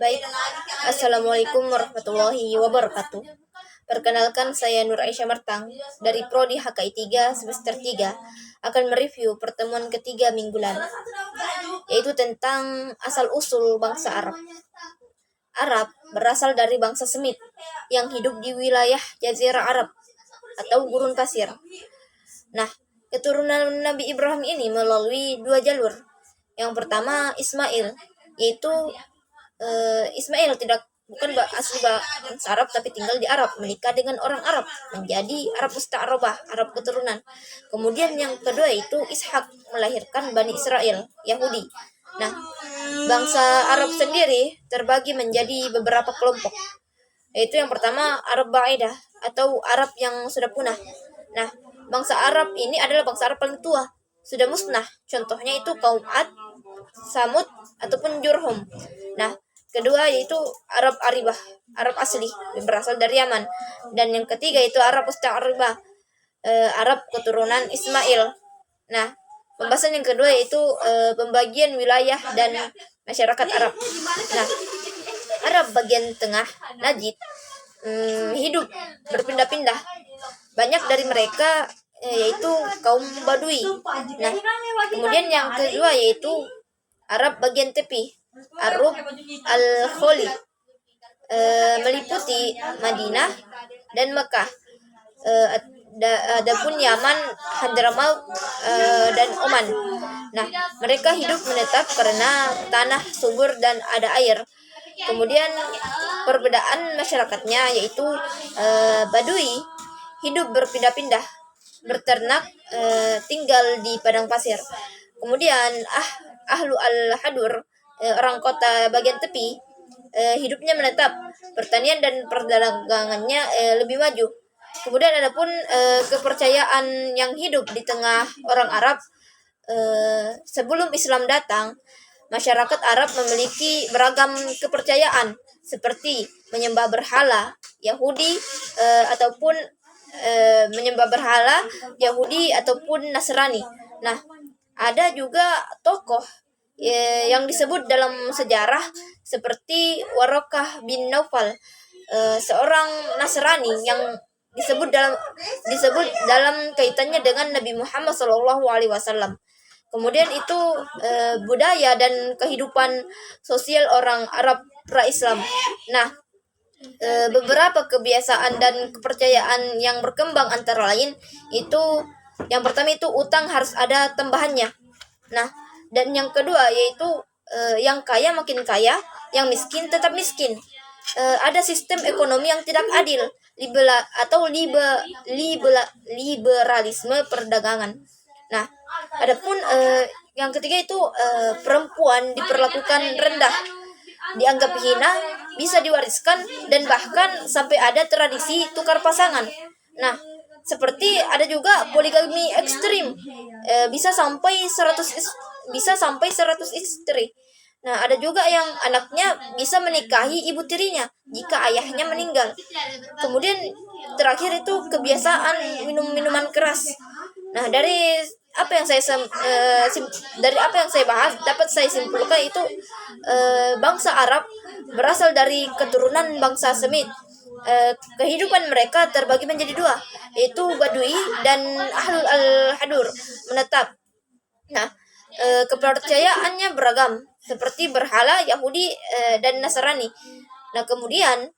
Baik, Assalamualaikum warahmatullahi wabarakatuh. Perkenalkan, saya Nur Aisyah Martang dari Prodi HKI 3 semester 3 akan mereview pertemuan ketiga minggu lalu, yaitu tentang asal-usul bangsa Arab. Arab berasal dari bangsa Semit yang hidup di wilayah Jazirah Arab atau gurun pasir. Nah, keturunan Nabi Ibrahim ini melalui dua jalur. Yang pertama Ismail, yaitu Ismail bukan asli bangsa Arab tapi tinggal di Arab, menikah dengan orang Arab, menjadi Arab Musta'arabah, Arab keturunan. Kemudian yang kedua itu Ishak, melahirkan Bani Israel, Yahudi. Nah, bangsa Arab sendiri terbagi menjadi beberapa kelompok, yaitu yang pertama Arab Ba'idah atau Arab yang sudah punah. Nah, bangsa Arab ini adalah bangsa Arab paling tua, sudah musnah. Contohnya itu kaum Ad, Samud ataupun Jurhum. Nah, kedua yaitu Arab Aribah, Arab asli, berasal dari Yaman. Dan yang ketiga itu Arab Musta'aribah, Arab keturunan Ismail. Nah, pembahasan yang kedua yaitu pembagian wilayah dan masyarakat Arab. Nah, Arab bagian tengah, Najd, hidup berpindah-pindah. Banyak dari mereka yaitu kaum Badui. Nah, kemudian yang kedua yaitu Arab bagian tepi, Arab Al-Kholi, meliputi Madinah dan Mekah. Adapun Yaman, Hadramaut, dan Oman. Nah, mereka hidup menetap karena tanah subur dan ada air. Kemudian perbedaan masyarakatnya yaitu Badui hidup berpindah-pindah, berternak, tinggal di padang pasir. Kemudian Ahlu al-Hadur, orang kota bagian tepi, hidupnya menetap, pertanian dan perdagangannya lebih maju. Kemudian adapun kepercayaan yang hidup di tengah orang Arab sebelum Islam datang, masyarakat Arab memiliki beragam kepercayaan seperti menyembah berhala Yahudi ataupun Nasrani. Nah, ada juga tokoh yang disebut dalam sejarah seperti Warokah bin Naufal, seorang Nasrani yang disebut dalam kaitannya dengan Nabi Muhammad SAW. Kemudian itu budaya dan kehidupan sosial orang Arab pra-Islam. Nah, beberapa kebiasaan dan kepercayaan yang berkembang antara lain itu yang pertama itu utang harus ada tambahannya. Nah, dan yang kedua yaitu yang kaya makin kaya, yang miskin tetap miskin. Ada sistem ekonomi yang tidak adil, liberalisme perdagangan. Nah, adapun yang ketiga itu perempuan diperlakukan rendah, dianggap hina, bisa diwariskan, dan bahkan sampai ada tradisi tukar pasangan. Nah, seperti ada juga poligami ekstrim, bisa sampai 100 istri. Nah, ada juga yang anaknya bisa menikahi ibu tirinya jika ayahnya meninggal. Kemudian terakhir itu kebiasaan minum minuman keras. Nah, dari apa yang saya bahas dapat saya simpulkan itu bangsa Arab berasal dari keturunan bangsa Semit. Kehidupan mereka terbagi menjadi dua, yaitu Badui dan Ahlul al-Hadur, menetap. Nah, kepercayaannya beragam seperti berhala Yahudi dan Nasrani. Nah, kemudian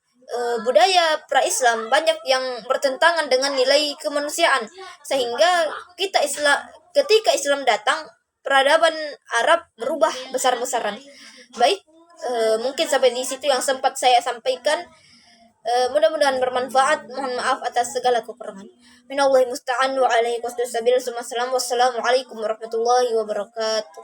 budaya pra-Islam banyak yang bertentangan dengan nilai kemanusiaan, sehingga ketika Islam datang, peradaban Arab berubah besar-besaran. Baik, mungkin sampai di situ yang sempat saya sampaikan. Mudah-mudahan bermanfaat. Mohon maaf atas segala kekurangan. Minallahi musta'an wa alaihi qasdus sabil. Wassalamualaikum warahmatullahi wabarakatuh.